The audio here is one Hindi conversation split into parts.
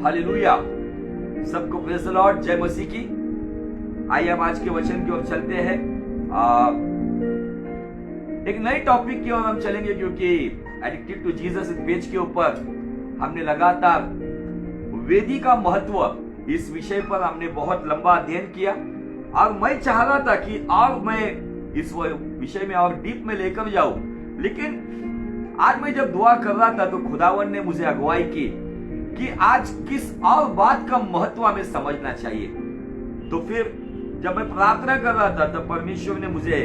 हालेलुया। सबको प्रेज द लॉर्ड, जय मसीह की। आइए हम आज के वचन की ओर चलते हैं। एक नए टॉपिक की ओर हम चलेंगे, क्योंकि एडिक्टेड टू जीसस इस पेज के ऊपर हमने लगातार वेदी का महत्व इस विषय पर हमने बहुत लंबा अध्ययन किया, और मैं चाह रहा था कि और मैं इस विषय में और डीप में लेकर जाऊं, लेकिन आज मैं जब दुआ कर रहा था तो खुदावन ने मुझे अगुवाई की कि आज किस और बात का महत्व हमें समझना चाहिए। तो फिर जब मैं प्रार्थना कर रहा था तब परमेश्वर ने मुझे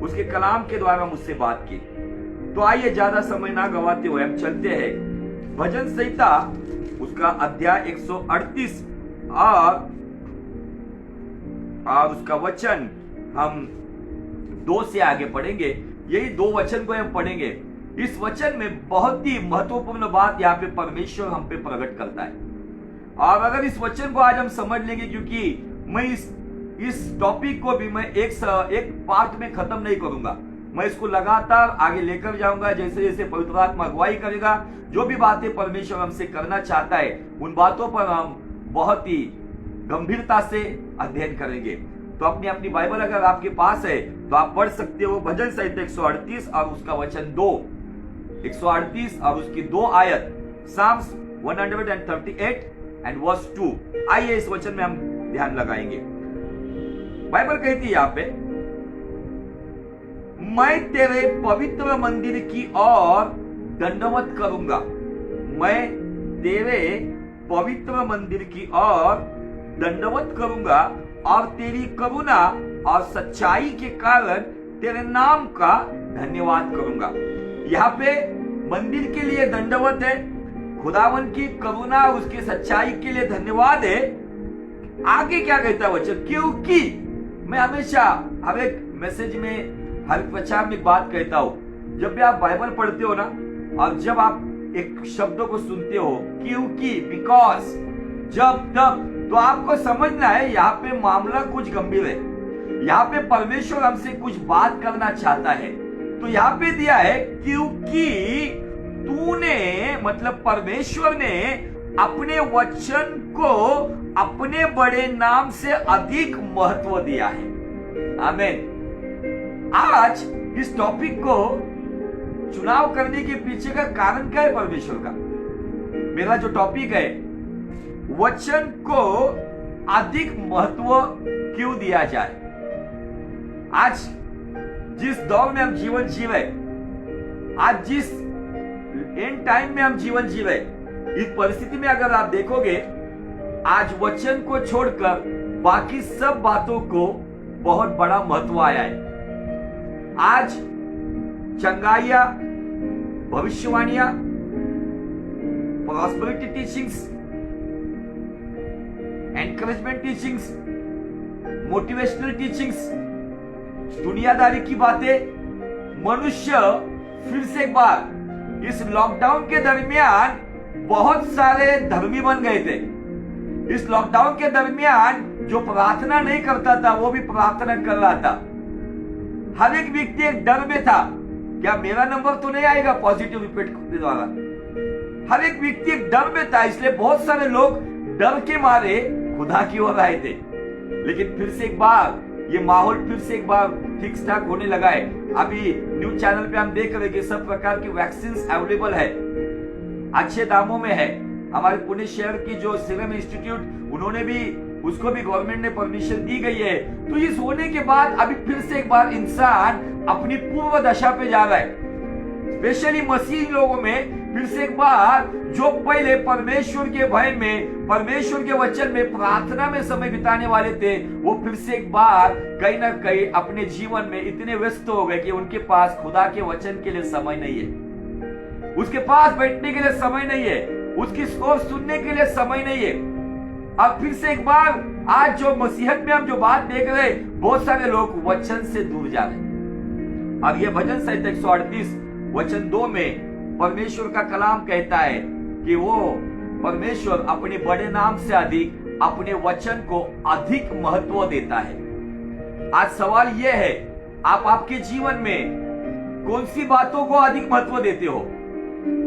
उसके कलाम के द्वारा मुझसे बात की। तो आइए ज्यादा समय ना गवाते हुए हम चलते हैं भजन संहिता, उसका अध्याय 138 और उसका वचन हम 2 से आगे पढ़ेंगे। यही 2 वचन को हम पढ़ेंगे। इस वचन में बहुत ही महत्वपूर्ण बात यहाँ पे परमेश्वर हम पे प्रकट करता है, और अगर इस वचन को आज हम समझ लेंगे, क्योंकि मैं इस टॉपिक को भी मैं एक पार्ट में खत्म नहीं करूंगा, मैं इसको लगातार आगे लेकर जाऊंगा। जैसे जैसे पवित्र आत्मा अगुवाई करेगा, जो भी बातें परमेश्वर हमसे करना चाहता है उन बातों पर हम बहुत ही गंभीरता से अध्ययन करेंगे। तो अपनी अपनी बाइबल अगर आपके पास है तो आप पढ़ सकते हो भजन संहिता 138 और उसका वचन 2, 138 और उसकी 2 आयत, साम्स 138 एंड वर्स 2। आइए इस वचन में हम ध्यान लगाएंगे। बाइबल कहती है यहाँ पे, मैं तेरे पवित्र मंदिर की ओर दंडवत करूंगा, मैं तेरे पवित्र मंदिर की ओर दंडवत करूंगा और तेरी करुणा और सच्चाई के कारण तेरे नाम का धन्यवाद करूंगा। यहाँ पे मंदिर के लिए दंडवत है, खुदावन की करुणा और उसकी सच्चाई के लिए धन्यवाद है। आगे क्या कहता है वचन? क्योंकि मैं हमेशा हर एक मैसेज में, हर प्रचार में बात कहता हूं, जब भी आप बाइबल पढ़ते हो ना, और जब आप एक शब्दों को सुनते हो, क्योंकि, बिकॉज, जब, तब, तो आपको समझना है यहाँ पे मामला कुछ गंभीर है। यहाँ पे परमेश्वर हमसे कुछ बात करना चाहता है। तो यहाँ पे दिया है क्योंकि तूने, मतलब परमेश्वर ने अपने वचन को अपने बड़े नाम से अधिक महत्व दिया है। आमीन। आज इस टॉपिक को चुनाव करने के पीछे का कारण क्या है परमेश्वर का? मेरा जो टॉपिक है, वचन को अधिक महत्व क्यों दिया जाए। आज जिस दौर में हम जीवन जी रहे, आज जिस एंड टाइम में हम जीवन जी रहे, इस परिस्थिति में अगर आप देखोगे, आज वचन को छोड़कर बाकी सब बातों को बहुत बड़ा महत्व आया है। आज चंगाइयां, भविष्यवाणियां, prosperity teachings, encouragement teachings, motivational teachings, दुनियादारी की बातें, मनुष्य फिर से एक बार इस लॉकडाउन के दरमियान बहुत सारे धर्मी बन गए थे। इस लॉकडाउन के दरमियान जो प्रार्थना नहीं करता था वो भी प्रार्थना कर रहा था। हर एक व्यक्ति एक डर में था, क्या मेरा नंबर तो नहीं आएगा पॉजिटिव रिपोर्ट के द्वारा। हर एक व्यक्ति एक डर में था, इसलिए बहुत सारे लोग डर के मारे खुदा की ओर आए थे। लेकिन फिर से एक बार ये माहौल फिर से एक बार ठीक ठाक होने लगा है। अभी न्यूज चैनल पे हम देख रहे हैं कि सब प्रकार की वैक्सीन अवेलेबल है, अच्छे दामों में है। हमारे पुणे शहर की जो सीरम इंस्टीट्यूट, उन्होंने भी, उसको भी गवर्नमेंट ने परमिशन दी गई है। तो इस होने के बाद अभी फिर से एक बार इंसान अपनी पूर्व दशा पे जा रहा है। स्पेशली मसीही लोगों में फिर से एक बार जो पहले परमेश्वर के भय में, परमेश्वर के वचन में, प्रार्थना में समय बिताने वाले थे, वो फिर से एक बार कहीं ना कहीं अपने जीवन में इतने व्यस्त हो गए कि उनके पास खुदा के वचन के लिए समय नहीं है, उसके पास बैठने के लिए समय नहीं है, उसकी ओर सुनने के लिए समय नहीं है। अब फिर से एक बार आज जो मसीहत में हम जो बात देख रहे हैं, बहुत सारे लोग वचन से दूर जा रहे हैं। अब ये भजन संहिता 138 वचन 2 में परमेश्वर का कलाम कहता है कि वो परमेश्वर अपने बड़े नाम से अधिक अपने वचन को अधिक महत्व देता है। आज सवाल यह है, आप आपके जीवन में कौन सी बातों को अधिक महत्व देते हो?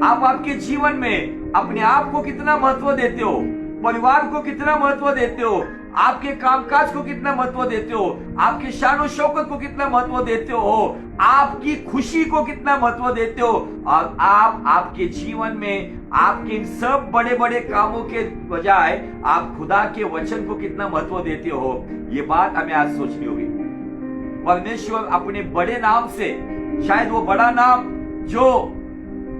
आप आपके जीवन में अपने आप को कितना महत्व देते हो? परिवार को कितना महत्व देते हो, आपके कामकाज को कितना महत्व देते हो, आपके शान और शौकत को कितना महत्व देते हो, आपकी खुशी को कितना महत्व देते हो, और आप आपके जीवन में आपके इन सब बड़े बड़े कामों के बजाय आप खुदा के वचन को कितना महत्व देते हो, ये बात हमें आज सोचनी होगी। परमेश्वर अपने बड़े नाम से, शायद वो बड़ा नाम जो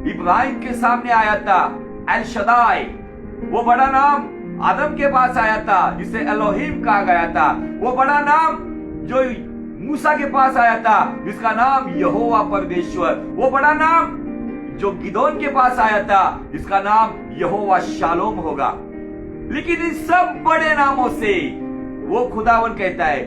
इब्राहिम के सामने आया था, एल शदाई, वो बड़ा नाम आदम के पास आया था जिसे एलोहिम कहा गया था, वो बड़ा नाम जो मूसा के पास आया था जिसका नाम यहोवा परमेश्वर, वो बड़ा नाम जो गिदोन के पास आया था जिसका नाम यहोवा शालोम होगा। लेकिन इन सब बड़े नामों से वो खुदावन कहता है,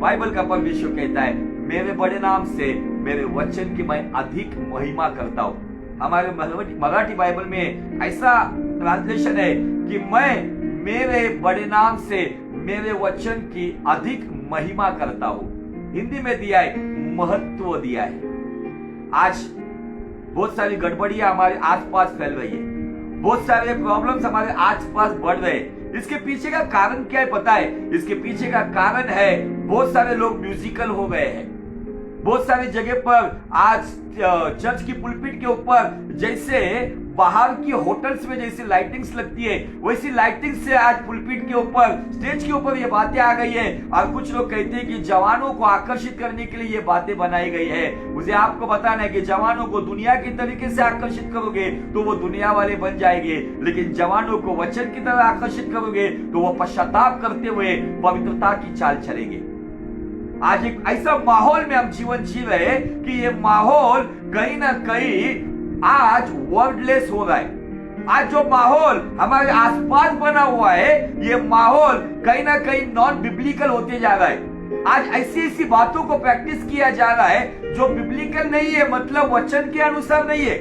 बाइबल का परमेश्वर कहता है, मेरे बड़े नाम से, मेरे वचन की मैं अधिक महिमा करता हूं। हमारे मराठी बाइबल में ऐसा ट्रांसलेशन है कि मैं मेरे बड़े नाम से मेरे वचन की अधिक महिमा करता हूं। हिंदी में दिया है, महत्व दिया है। आज बहुत सारी गड़बड़ियां हमारे आसपास फैल रही है, बहुत सारे प्रॉब्लम्स हमारे आसपास बढ़ रहे हैं। इसके पीछे का कारण क्या है पता है? इसके पीछे का कारण है बहुत सारे लोग म्यूजिकल हो गए हैं। बहुत सारी जगह पर आज चर्च की पुलपिट के ऊपर जैसे बाहर की होटल्स में जैसी लाइटिंग्स लगती है, वैसी लाइटिंग से आज पुलपिट के ऊपर, स्टेज के ऊपर ये बातें आ गई है। और कुछ लोग कहते हैं कि जवानों को आकर्षित करने के लिए ये बातें बनाई गई है। मुझे आपको बताना है कि जवानों को दुनिया के तरीके से आकर्षित करोगे तो वो दुनिया वाले बन जाएंगे, लेकिन जवानों को वचन की तरह आकर्षित करोगे तो वो पश्चाताप करते हुए पवित्रता की चाल चलेंगे। आज एक ऐसा माहौल में हम जीवन जी रहे हैं कि ये माहौल कहीं ना कहीं आज वर्डलेस हो रहा है। आज जो माहौल हमारे आसपास बना हुआ है, ये माहौल कहीं ना कहीं नॉन बिब्लिकल होते जा रहा है। आज ऐसी ऐसी बातों को प्रैक्टिस किया जा रहा है जो बिब्लिकल नहीं है, मतलब वचन के अनुसार नहीं है।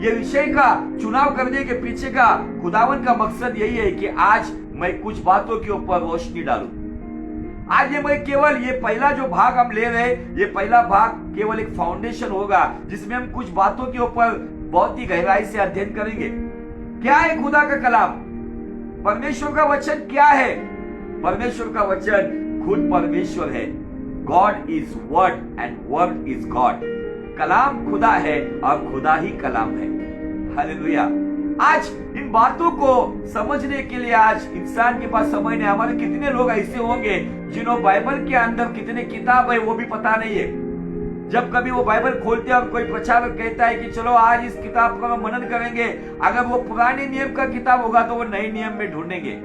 ये विषय का चुनाव करने के पीछे का खुदावन का मकसद यही है कि आज मैं कुछ बातों के ऊपर रोशनी डालूं। आज ये मैं केवल ये पहला जो भाग हम ले रहे, ये पहला भाग केवल एक फाउंडेशन होगा जिसमें हम कुछ बातों के ऊपर बहुत ही गहराई से अध्ययन करेंगे। क्या है खुदा का कलाम? परमेश्वर का वचन क्या है? परमेश्वर का वचन खुद परमेश्वर है। God is word and word is God. कलाम खुदा है और खुदा ही कलाम है। हालेलुया। आज इन बातों को समझने के लिए आज इंसान के पास समय नहीं। हमारे कितने लोग ऐसे होंगे जिन्हों बाइबल के अंदर कितने किताब है वो भी पता नहीं है। जब कभी वो बाइबल खोलते हैं और कोई प्रचारक कहता है कि चलो आज इस किताब का मनन करेंगे, अगर वो पुराने नियम का किताब होगा तो वो नए नियम में ढूंढेंगे।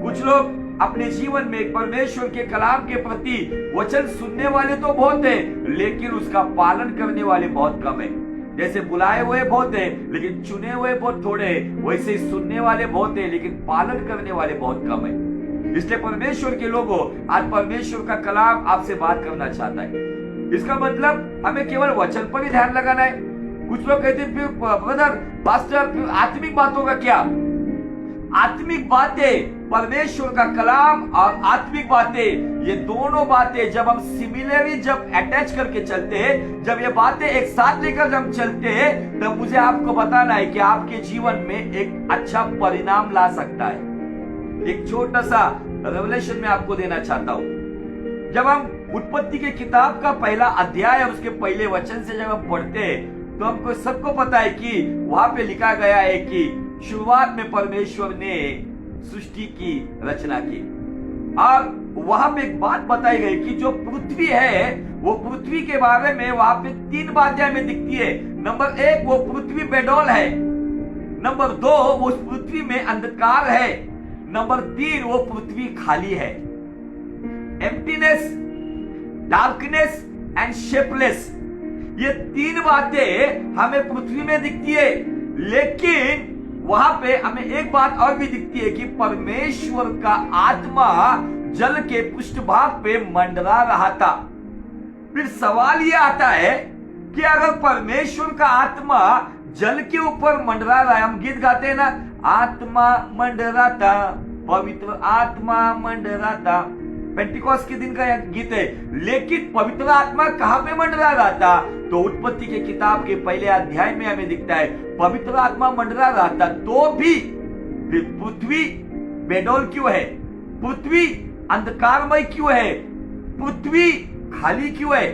कुछ लोग अपने जीवन में परमेश्वर के कलाम के प्रति वचन सुनने वाले तो बहुत है, लेकिन उसका पालन करने वाले बहुत कम है। जैसे बुलाए हुए बहुत है लेकिन चुने हुए बहुत थोड़े हैं, वैसे सुनने वाले बहुत है लेकिन पालन करने वाले बहुत कम है। इसलिए परमेश्वर के लोगों, आज परमेश्वर का कलाम आपसे बात करना चाहता है। इसका मतलब हमें केवल वचन पर ही ध्यान लगाना है। कुछ लोग कहते हैं फिर ब्रदर पास्टर फिर आत्मिक बातों का क्या? आत्मिक बातें, परमेश्वर का कलाम और आत्मिक बातें, ये दोनों बातें जब हम सिमिलरली जब अटैच करके चलते हैं, जब ये बातें एक साथ लेकर हम चलते हैं, तब मुझे आपको बताना है कि आपके जीवन में एक अच्छा परिणाम ला सकता है। एक छोटा सा रेवलेशन में आपको देना चाहता हूं। जब हम उत्पत्ति के किताब का पहला अध्याय और उसके पहले वचन से जब हम पढ़ते हैं तो हमको सबको पता है कि वहां पे लिखा गया है कि शुरुआत में परमेश्वर ने सृष्टि की रचना की, और वहां पे एक बात बताई गई कि जो पृथ्वी है वो पृथ्वी के बारे में वहां पे 3 बातें हमें दिखती है। नंबर 1, वो पृथ्वी बेडौल है। नंबर 2, वो पृथ्वी में अंधकार है। नंबर 3, वो पृथ्वी खाली है। एम्प्टीनेस, डार्कनेस एंड शेपलेस, ये 3 बातें हमें पृथ्वी में दिखती है। लेकिन वहां पे हमें एक बात और भी दिखती है कि परमेश्वर का आत्मा जल के पृष्ठभाग पे मंडरा रहा था। फिर सवाल ये आता है कि अगर परमेश्वर का आत्मा जल के ऊपर मंडरा रहा है, हम गीत गाते हैं ना, आत्मा मंडराता, पवित्र आत्मा मंडराता, पेंटिकॉस्ट के दिन का यह गीत है। लेकिन पवित्र आत्मा कहां पे मंडरा रहा था? तो उत्पत्ति के किताब के पहले अध्याय में हमें दिखता है पवित्र आत्मा मंडरा रहा था। तो भी फिर पृथ्वी बेडौल क्यों है, पृथ्वी अंधकारमय क्यों है, पृथ्वी खाली क्यों है,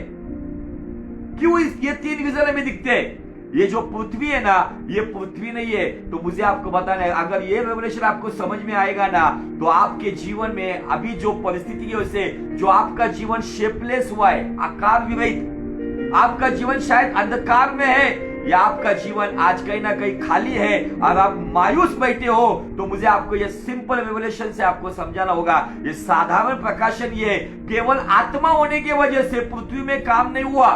क्यों ये 3 विजन में दिखते हैं। ये जो पृथ्वी है ना, ये पृथ्वी नहीं है। तो मुझे आपको बताना है, अगर ये रेवलेशन आपको समझ में आएगा ना, तो आपके जीवन में अभी जो परिस्थिति है उससे जो आपका जीवन शेपलेस हुआ है, आकार विरहित, आपका जीवन शायद अंधकार में है, या आपका जीवन आज कहीं ना कहीं खाली है और आप मायूस बैठे हो, तो मुझे आपको ये सिंपल रेवलेशन से आपको समझाना होगा। ये साधारण प्रकाशन ये केवल आत्मा होने की वजह से पृथ्वी में काम नहीं हुआ।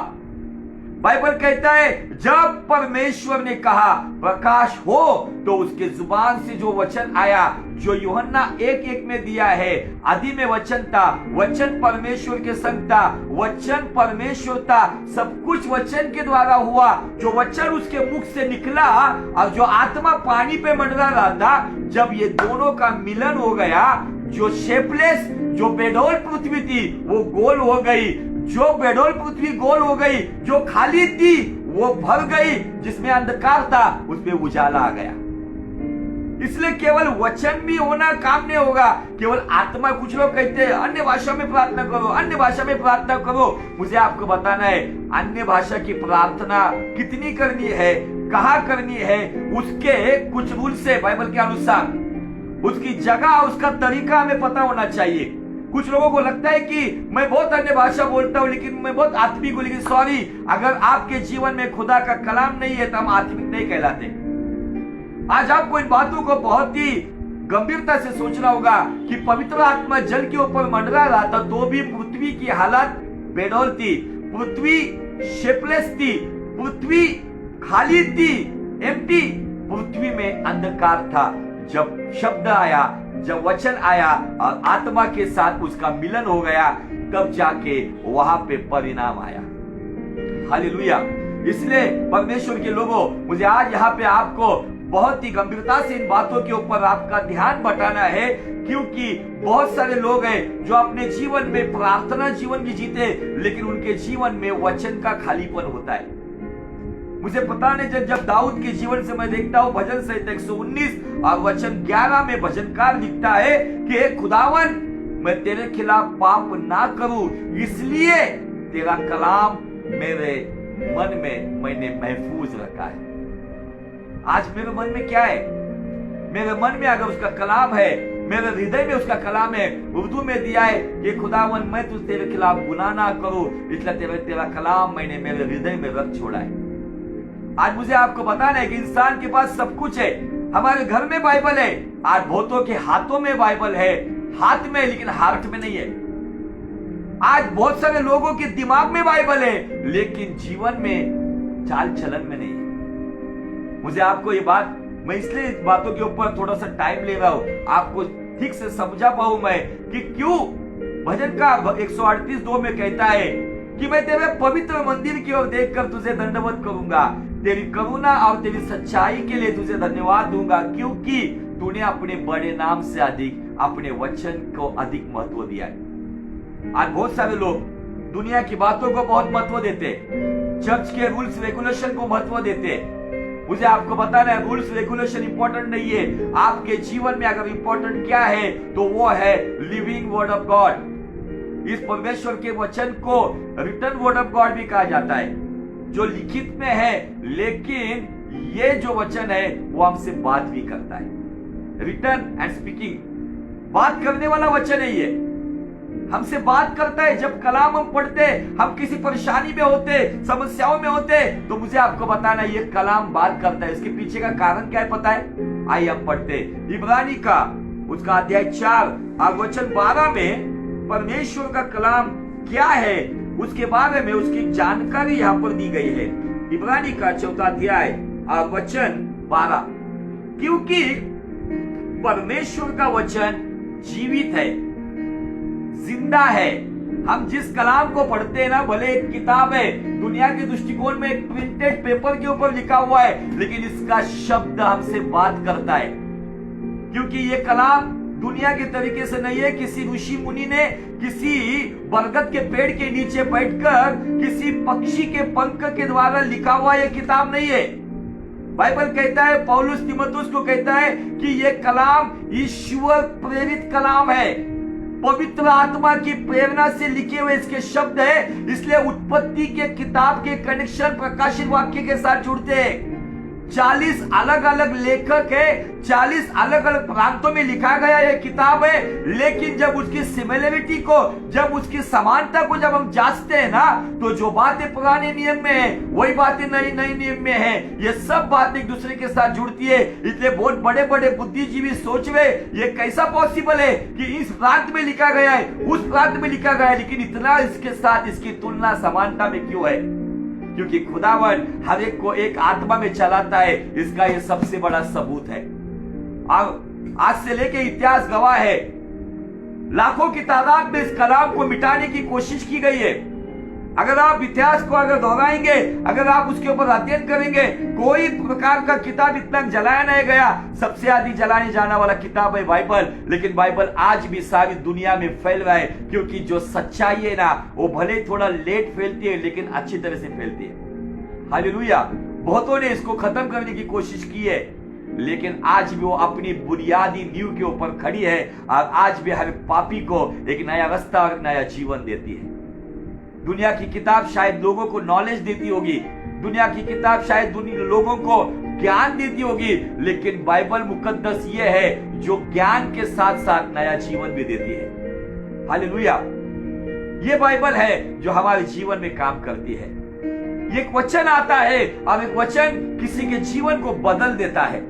बाइबल कहता है जब परमेश्वर ने कहा प्रकाश हो, तो उसके जुबान से जो वचन आया, जो यूहन्ना 1:1 में दिया है, आदि में वचन था, वचन परमेश्वर के संग था, वचन परमेश्वर था, सब कुछ वचन के द्वारा हुआ। जो वचन उसके मुख से निकला और जो आत्मा पानी पे मंडरा रहा था, जब ये दोनों का मिलन हो गया, जो शेपलेस, जो बेडौल पृथ्वी थी वो गोल हो गई, जो बेडौल पृथ्वी गोल हो गई, जो खाली थी वो भर गई, जिसमें अंधकार था उसमें उजाला आ गया। इसलिए केवल वचन भी होना काम नहीं होगा, केवल आत्मा। कुछ लोग कहते हैं अन्य भाषा में प्रार्थना करो, अन्य भाषा में प्रार्थना करो। मुझे आपको बताना है अन्य भाषा की प्रार्थना कितनी करनी है, कहाँ करनी है, उसके कुछ रूल्स है बाइबल के अनुसार। उसकी जगह, उसका तरीका हमें पता होना चाहिए। कुछ लोगों को लगता है कि मैं बहुत अन्य भाषा बोलता हूं, लेकिन मैं बहुत आत्मिक हूं, लेकिन सॉरी, अगर आपके जीवन में खुदा का कलाम नहीं है तो हम आत्मिक नहीं कहलाते। आज आपको इन बातों को बहुत ही गंभीरता से सोचना होगा कि पवित्र आत्मा जल के ऊपर मंडरा रहा था, तो भी पृथ्वी की हालत बेडौल थी, पृथ्वी शेपलेस थी, पृथ्वी खाली थी, एम्प्टी, पृथ्वी में अंधकार था। जब शब्द आया, जब वचन आया और आत्मा के साथ उसका मिलन हो गया, तब जाके वहां पे परिणाम आया। हालेलुया। इसलिए परमेश्वर के लोगों, मुझे आज यहाँ पे आपको बहुत ही गंभीरता से इन बातों के ऊपर आपका ध्यान बटाना है, क्योंकि बहुत सारे लोग हैं जो अपने जीवन में प्रार्थना जीवन भी जीते, लेकिन उनके जीवन में वचन का खालीपन होता है। मुझे पता नहीं, जब दाऊद के जीवन से मैं देखता हूँ भजन संहिता 119 और वचन 11 में भजनकार लिखता है कि हे खुदावन, मैं तेरे खिलाफ पाप ना करूं, इसलिए तेरा कलाम मेरे मन में मैंने महफूज रखा है। आज मेरे मन में क्या है? मेरे मन में अगर उसका कलाम है, मेरे हृदय में उसका कलाम है, उर्दू में दिया है कि खुदावन मैं तुझ तेरे खिलाफ गुनाह ना करूं, इसलिए तेरा कलाम मैंने मेरे हृदय में रख छोड़ा है। आज मुझे आपको बताना है कि इंसान के पास सब कुछ है। हमारे घर में बाइबल है, आज बहुतों के हाथों में बाइबल है, हाथ में, लेकिन हार्ट में नहीं है। आज बहुत सारे लोगों के दिमाग में बाइबल है, लेकिन जीवन में, चाल चलन में नहीं है। मुझे आपको ये बात, मैं इसलिए इस बातों के ऊपर थोड़ा सा टाइम ले रहा हूं, आपको ठीक से समझा पाऊं मैं कि क्यों भजन का 138:2 में कहता है कि मैं तेरे पवित्र मंदिर की ओर देखकर तुझे दंडवत करूंगा, तेरी करुणा और तेरी सच्चाई के लिए तुझे धन्यवाद दूंगा, क्योंकि तूने अपने बड़े नाम से अधिक अपने वचन को अधिक महत्व दिया है। आज बहुत सारे लोग दुनिया की बातों को बहुत महत्व देते, चर्च के रूल्स रेगुलेशन को महत्व देते। मुझे आपको बताना है रूल्स रेगुलेशन इंपॉर्टेंट नहीं है। आपके जीवन में अगर इंपॉर्टेंट क्या है तो वो है लिविंग वर्ड ऑफ गॉड। इस परमेश्वर के वचन को रिटन वर्ड ऑफ गॉड भी कहा जाता है, जो लिखित में है, लेकिन ये जो वचन है वो हमसे बात भी करता है। रिटन एंड स्पीकिंग, बात करने वाला वचन है, ये हमसे बात करता है। जब कलाम हम पढ़ते, हम किसी परेशानी में होते, समस्याओं में होते, तो मुझे आपको बताना है ये कलाम बात करता है। इसके पीछे का कारण क्या है पता है? आइए हम पढ़ते इब्रानी का उसका अध्याय 4 और वचन 12 में परमेश्वर का कलाम क्या है उसके बारे में उसकी जानकारी यहाँ पर दी गई है। इब्रानी का 4 अध्याय और वचन 12, क्योंकि परमेश्वर का वचन जीवित है, जिंदा है। हम जिस कलाम को पढ़ते हैं ना, भले एक किताब है, दुनिया के दृष्टिकोण में एक प्रिंटेड पेपर के ऊपर लिखा हुआ है, लेकिन इसका शब्द हमसे बात करता है, क्योंकि ये कलाम दुनिया के तरीके से नहीं है। किसी ऋषि मुनि ने किसी बरगद के पेड़ के नीचे बैठकर किसी पक्षी के पंख के द्वारा लिखा हुआ यह किताब नहीं है। बाइबल कहता है, पौलुस तीमुथियुस को कहता है कि ये कलाम ईश्वर प्रेरित कलाम है, पवित्र आत्मा की प्रेरणा से लिखे हुए इसके शब्द है। इसलिए उत्पत्ति के किताब के कनेक्शन प्रकाशित वाक्य के साथ जुड़ते हैं। 40 अलग अलग लेखक है, 40 अलग अलग प्रांतों में लिखा गया ये किताब है, लेकिन जब उसकी सिमिलरिटी को, जब उसकी समानता को जब हम जांचते हैं ना, तो जो बातें पुराने नियम में है वही बातें नए नियम में है। ये सब बातें एक दूसरे के साथ जुड़ती है। इसलिए बहुत बड़े बड़े बुद्धिजीवी सोच रहे ये कैसा पॉसिबल है कि इस प्रांत में लिखा गया है, उस प्रांत में लिखा गया है, लेकिन इतना इसके साथ इसकी तुलना समानता में क्यों है? क्योंकि खुदावन हर एक को एक आत्मा में चलाता है। इसका ये सबसे बड़ा सबूत है। आज से लेके इतिहास गवाह है, लाखों की तादाद में इस कलाम को मिटाने की कोशिश की गई है। अगर आप इतिहास को अगर दोहराएंगे, अगर आप उसके ऊपर अध्ययन करेंगे, कोई प्रकार का किताब इतना जलाया नहीं गया। सबसे अधिक जलाने जाने वाला किताब है बाइबल। लेकिन बाइबल आज भी सारी दुनिया में फैल रहा है, क्योंकि जो सच्चाई है ना, वो भले थोड़ा लेट फैलती है लेकिन अच्छी तरह से फैलती है। हालेलुया। बहुतों ने इसको खत्म करने की कोशिश की है, लेकिन आज भी वो अपनी बुनियादी नींव के ऊपर खड़ी है और आज भी हर पापी को एक नया रास्ता और नया जीवन देती है। दुनिया की किताब शायद लोगों को नॉलेज देती होगी, दुनिया की किताब शायद लोगों को ज्ञान देती होगी, लेकिन बाइबल मुकद्दस ये है जो ज्ञान के साथ साथ नया जीवन भी देती है। हालेलुया। ये बाइबल है जो हमारे जीवन में काम करती है। एक वचन आता है और एक वचन किसी के जीवन को बदल देता है।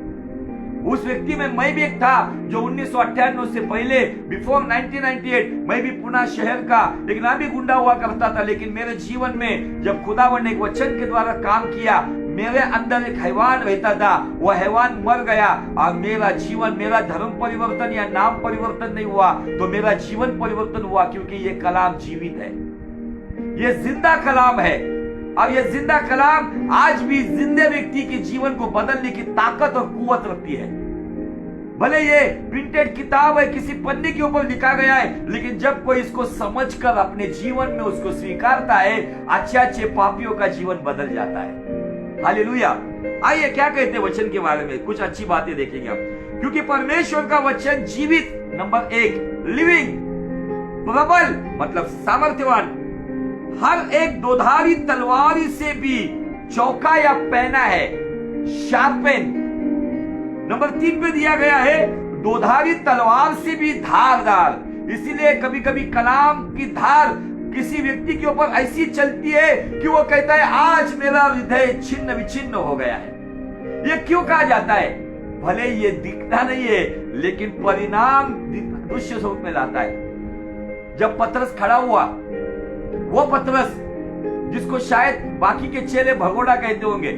उस व्यक्ति में मैं भी एक था जो 1998 से पहले, बिफोर 1998, मैं भी पुणे शहर का एक नामी गुंडा हुआ करता था। लेकिन मेरे जीवन में जब खुदावन ने एक वचन के द्वारा काम किया, मेरे अंदर एक हैवान रहता था, वह हैवान मर गया और मेरा जीवन, मेरा धर्म परिवर्तन या नाम परिवर्तन नहीं हुआ, तो मेरा जीवन परिवर्तन हुआ। क्योंकि ये कलाम जीवित है, ये जिंदा कलाम है। और ये जिंदा कलाम आज भी जिंदे व्यक्ति के जीवन को बदलने की ताकत और कुव्वत रखती है। भले ये प्रिंटेड किताब है, किसी पन्ने के ऊपर लिखा गया है, लेकिन जब कोई इसको समझकर अपने जीवन में उसको स्वीकारता है, अच्छे अच्छे पापियों का जीवन बदल जाता है। हालेलुया। आइए क्या कहते हैं वचन के बारे में, कुछ अच्छी बातें देखेंगे हम। क्योंकि परमेश्वर का वचन जीवित, नंबर 1 लिविंग, प्रबल मतलब सामर्थ्यवान, हर एक दोधारी तलवारी से भी चौका या पैना है, शार्पेन। नंबर 3 पे दिया गया है दोधारी तलवार से भी धारदार। इसीलिए कभी कभी कलाम की धार किसी व्यक्ति के ऊपर ऐसी चलती है कि वो कहता है आज मेरा हृदय छिन्न विछिन्न हो गया है। ये क्यों कहा जाता है? भले ये दिखता नहीं है, लेकिन परिणाम दृश्य स्वरूप में लाता है। जब पतरस खड़ा हुआ, वो पतरस जिसको शायद बाकी के चेले भगोड़ा कहते होंगे,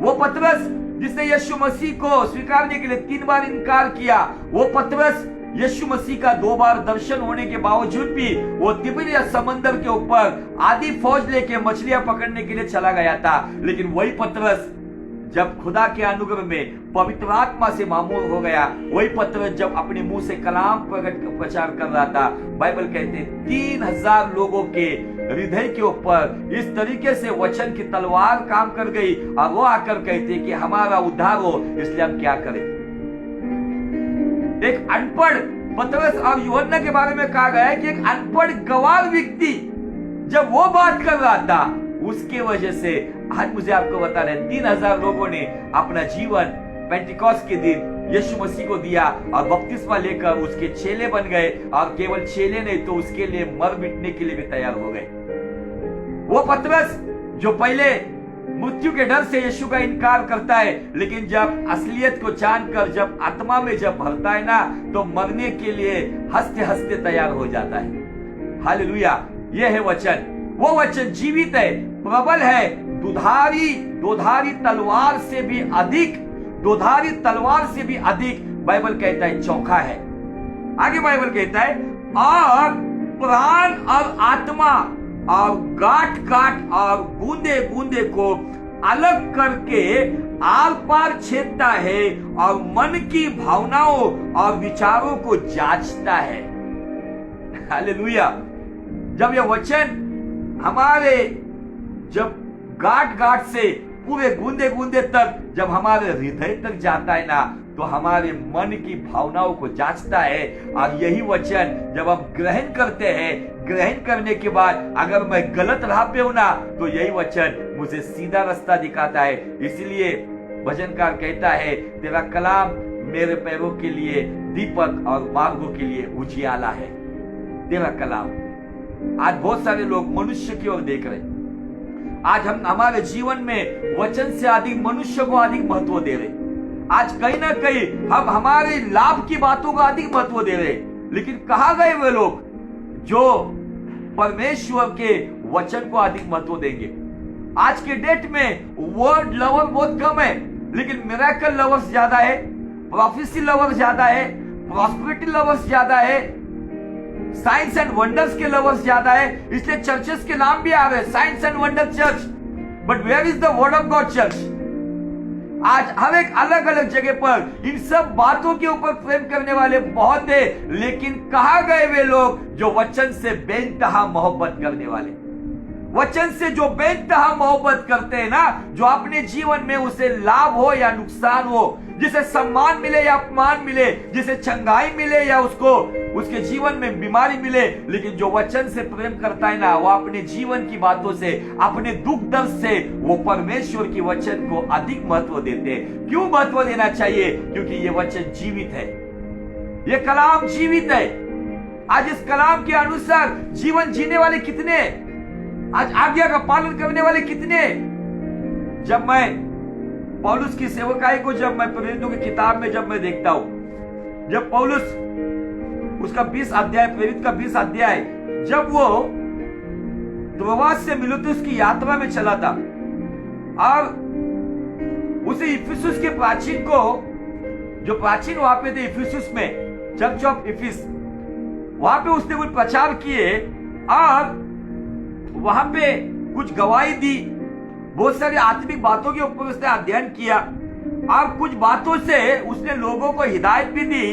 वो पतरस जिसने यीशु मसीह को स्वीकारने के लिए 3 बार इनकार किया, वो पतरस यीशु मसीह का 2 बार दर्शन होने के बावजूद भी वो तिबरियस समंदर के ऊपर आधी फौज लेके मछलियां पकड़ने के लिए चला गया था। लेकिन वही पतरस जब खुदा के अनुग्रह में पवित्र आत्मा से मामूल हो गया, वही पतरस जब अपने मुंह से कलाम प्रचार कर रहा था, बाइबल कहते हैं 3000 लोगों के हृदय के ऊपर इस तरीके से वचन की तलवार काम कर गई और वो आकर कहते कि हमारा उद्धार हो, इसलिए हम क्या करें। एक अनपढ़ पतरस और यूहन्ना के बारे में कहा गया है कि एक अनपढ़ गवार व्यक्ति जब वो बात कर रहा था, उसके वजह से आज मुझे आपको बता रहे 3000 लोगों ने अपना जीवन पेंटिकॉस्ट के दिन यीशु मसीह को दिया और बपतिस्मा लेकर उसके चेले बन गए। और केवल चेले नहीं तो उसके लिए मर मिटने के लिए भी तैयार हो गए। वो पतरस जो पहले मृत्यु के डर से यीशु का इनकार करता है, लेकिन जब असलियत को जानकर जब आत्मा में जब भरता है ना, तो मरने के लिए हंसते हंसते तैयार हो जाता है। हालेलुया। यह है वचन। वो वचन जीवित है, प्रबल है, दोधारी तलवार से भी अधिक, दोधारी तलवार से भी अधिक बाइबल कहता है चौका है। आगे बाइबल कहता है और प्राण और आत्मा और गांठ गांठ और बूंदे बूंदे को अलग करके आर पार छेदता है और मन की भावनाओं और विचारों को जांचता है। हालेलुया। जब यह वचन हमारे जब गांठ गांठ से पूरे गूंदे गूंदे तक जब हमारे हृदय तक जाता है ना, तो हमारे मन की भावनाओं को जांचता है। और यही वचन जब हम ग्रहण करते हैं, ग्रहण करने के बाद अगर मैं गलत राह पे हूं ना, तो यही वचन मुझे सीधा रास्ता दिखाता है। इसलिए भजनकार कहता है, तेरा कलाम मेरे पैरों के लिए दीपक और मार्गों के लिए उजियाला है। तेरा कलाम। आज बहुत सारे लोग मनुष्य की ओर देख रहे हैं। आज हम हमारे जीवन में वचन से अधिक मनुष्य को अधिक महत्व दे रहे। आज कहीं ना कहीं हम हमारे लाभ की बातों का अधिक महत्व दे रहे, लेकिन कहां गए वे लोग जो परमेश्वर के वचन को अधिक महत्व देंगे? आज के डेट में वर्ड लवर बहुत कम है, लेकिन मिरेकल लवर्स ज्यादा है, प्रोफेसी लवर्स ज्यादा है, प्रॉस्पेरिटी लवर्स ज्यादा है, साइंस एंड वंडर्स के लवर्स ज्यादा है। इसलिए चर्चेस के नाम भी आ रहे हैं, science and wonder church. But where is the word of God church? आज हर एक अलग अलग जगह पर इन सब बातों के ऊपर प्रेम करने वाले बहुत है, लेकिन कहां गए वे लोग जो वचन से बेइंतहा मोहब्बत करने वाले? वचन से जो बेइंतहा मोहब्बत करते हैं ना, जो अपने जीवन में उसे लाभ हो या नुकसान हो, जिसे सम्मान मिले या अपमान मिले, जिसे चंगाई मिले या उसको उसके जीवन में बीमारी मिले, लेकिन जो वचन से प्रेम करता है ना, वो अपने जीवन की बातों से, अपने दुख दर्द से वो परमेश्वर की वचन को अधिक महत्व देते हैं। क्यों महत्व देना चाहिए? क्योंकि ये वचन जीवित है, ये कलाम जीवित है। आज इस कलाम के अनुसार जीवन जीने वाले कितने? आज आज्ञा का पालन करने वाले कितने? जब मैं पौलुस की सेवकाई को, जब मैं प्रेरितों की किताब में जब मैं देखता हूं, जब पौलुस उसका 20 अध्याय, प्रेरित का 20 अध्याय, जब वो त्रोआस से मिलेतुस की यात्रा में चला था और उसे इफिसुस के प्राचीन को, जो प्राचीन वहां पे थे इफिसुस में, चर्च ऑफ इफिस, वहां पे उसने कुछ प्रचार किए और वहां पे कुछ गवाही दी, बहुत सारी आत्मिक बातों के ऊपर उसने अध्ययन किया और कुछ बातों से उसने लोगों को हिदायत भी दी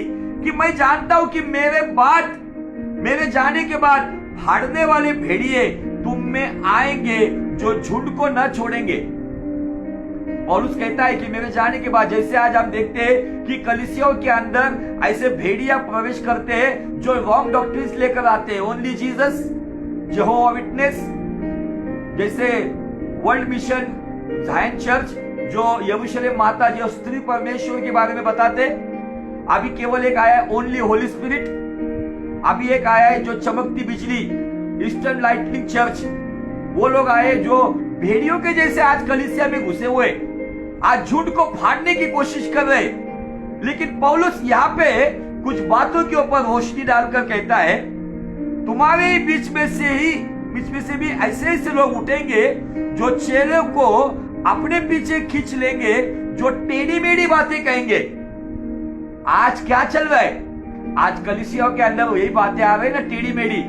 कि मैं जानता हूं कि मेरे जाने के बाद फाड़ने वाले भेड़िए तुम में आएंगे जो झुंड को न छोड़ेंगे। और उस कहता है कि मेरे जाने के बाद, जैसे आज हम देखते हैं कि कलीसियाओं के अंदर ऐसे भेड़िया प्रवेश करते हैं जो रॉन्ग डॉक्ट्रिन्स लेकर आते हैं, ओनली जीसस, यहोवा विटनेस, जैसे वर्ल्ड मिशन, जायंट चर्च, जो यरूशलेम माता, जो स्त्री परमेश्वर के बारे में बताते। अभी केवल एक आया है ओनली होली स्पिरिट, अभी एक आया है जो चमकती बिजली, ईस्टर्न लाइटनिंग चर्च। वो लोग आए जो भेड़ियों के जैसे आज कलीसिया में घुसे हुए, आज झूठ को फाड़ने की कोशिश कर रहे। लेकिन पौलुस यहाँ पे कुछ बातों के ऊपर रोशनी डालकर कहता है, तुम्हारे बीच में से भी ऐसे ऐसे लोग उठेंगे जो चेलों को अपने पीछे खींच लेंगे, जो टेढ़ी मेढ़ी बातें कहेंगे। आज क्या चल रहा है? आज कलीसियाओं के अंदर यही बातें आ रही है ना, टेढ़ी मेढ़ी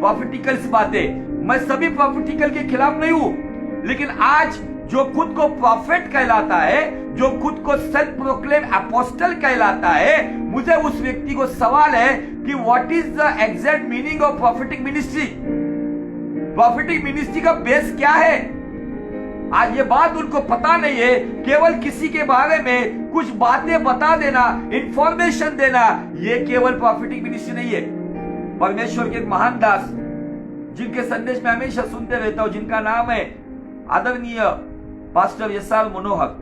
प्रॉफिटिकल्स बातें। मैं सभी प्रॉफिटिकल के खिलाफ नहीं हूं, लेकिन आज जो खुद को प्रॉफिट कहलाता है, जो खुद को सेल्फ प्रोक्लेम अपोस्टल कहलाता है, मुझे उस व्यक्ति को सवाल है कि what is the exact meaning of prophetic ministry? Prophetic ministry का बेस क्या है? आज ये बात उनको पता नहीं है। केवल किसी के बारे में कुछ बातें बता देना, इंफॉर्मेशन देना, ये केवल प्रॉफिटिक मिनिस्ट्री नहीं है। परमेश्वर के एक महान दास, जिनके संदेश में हमेशा सुनते रहता हूं, जिनका नाम है आदरणीय पास्टर एस.आर. मनोहर,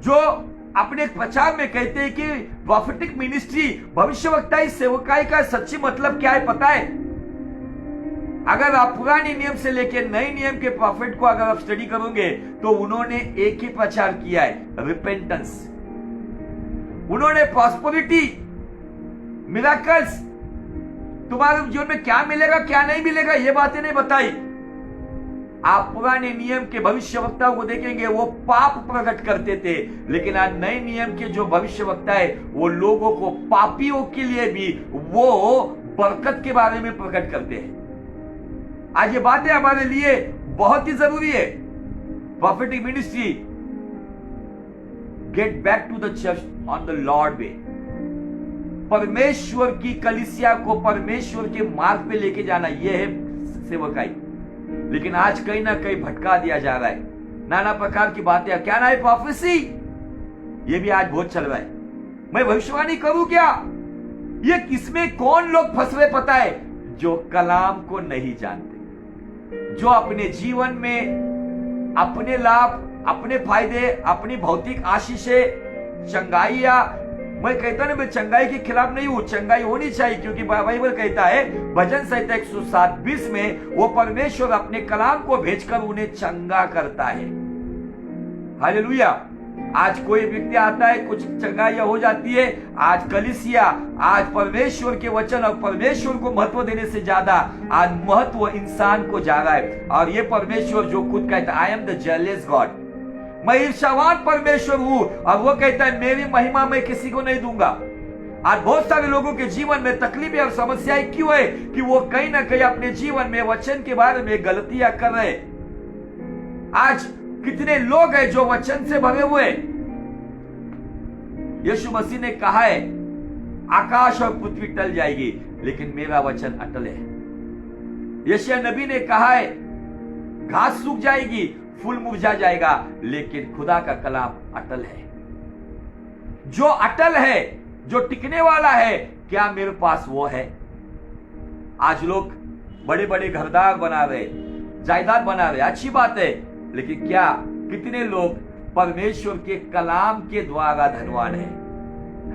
जो अपने प्रचार में कहते हैं कि प्रॉफिटिक मिनिस्ट्री, भविष्यवक्ताई सेवकाई का सच्ची मतलब क्या है पता है? अगर आप पुराने नियम से लेकर नए नियम के प्रॉफिट को अगर आप स्टडी करोगे, तो उन्होंने एक ही प्रचार किया है, रिपेंटेंस। उन्होंने प्रॉस्पेरिटी, मिरेकल्स, तुम्हारे जीवन में क्या मिलेगा क्या नहीं मिलेगा, ये बातें नहीं बताई। आप पुराने नियम के भविष्यवक्ताओं को देखेंगे, वो पाप प्रकट करते थे, लेकिन आज नए नियम के जो भविष्यवक्ता है, वो लोगों को, पापियों के लिए भी वो बरकत के बारे में प्रकट करते हैं। आज ये बातें हमारे लिए बहुत ही जरूरी है। Prophetic ministry, get back to the church on the Lord way. परमेश्वर की कलीसिया को परमेश्वर के मार्ग पे लेके जाना, यह है सेवकाई। लेकिन आज कहीं ना कहीं भटका दिया जा रहा है। नाना प्रकार की बातें, क्या ना है प्रोफेसी, ये भी आज बहुत चल रहा है। मैं भविष्यवाणी करूं क्या? ये किसमें कौन लोग फंस रहे पता है? जो कलाम को नहीं जानते, जो अपने जीवन में अपने लाभ, अपने फायदे, अपनी भौतिक आशीषें, चंगाइया, मैं कहता ना मैं चंगाई के खिलाफ नहीं हूं, चंगाई होनी चाहिए, क्योंकि बाइबल कहता है भजन संहिता 107:20 में वो परमेश्वर अपने कलाम को भेजकर उन्हें चंगा करता है। हालेलुया। आज कोई व्यक्ति आता है, कुछ चंगाइया हो जाती है। आज कलीसिया, आज परमेश्वर के वचन और परमेश्वर को महत्व देने से ज्यादा आज महत्व इंसान को जा रहा है। और ये परमेश्वर जो खुद कहता है, I am the jealous God, मैं ईर्ष्यावान परमेश्वर हूं, और वो कहता है मेरी महिमा मैं किसी को नहीं दूंगा। आज बहुत सारे लोगों के जीवन में तकलीफें और समस्याएं क्यों है? कि वो कहीं ना कहीं अपने जीवन में वचन के बारे में गलतियां कर रहे। आज कितने लोग हैं जो वचन से भरे हुए। यीशु मसीह ने कहा है आकाश और पृथ्वी टल जाएगी लेकिन मेरा वचन अटल है। यशायाह नबी ने कहा है घास सूख जाएगी, फूल मुरझा जाएगा, लेकिन खुदा का कलाम अटल है। जो अटल है, जो टिकने वाला है, क्या मेरे पास वो है? आज लोग बड़े बड़े घरदार बना रहे, जायदाद बना रहे, अच्छी बात है, लेकिन क्या कितने लोग परमेश्वर के कलाम के द्वारा धनवान है?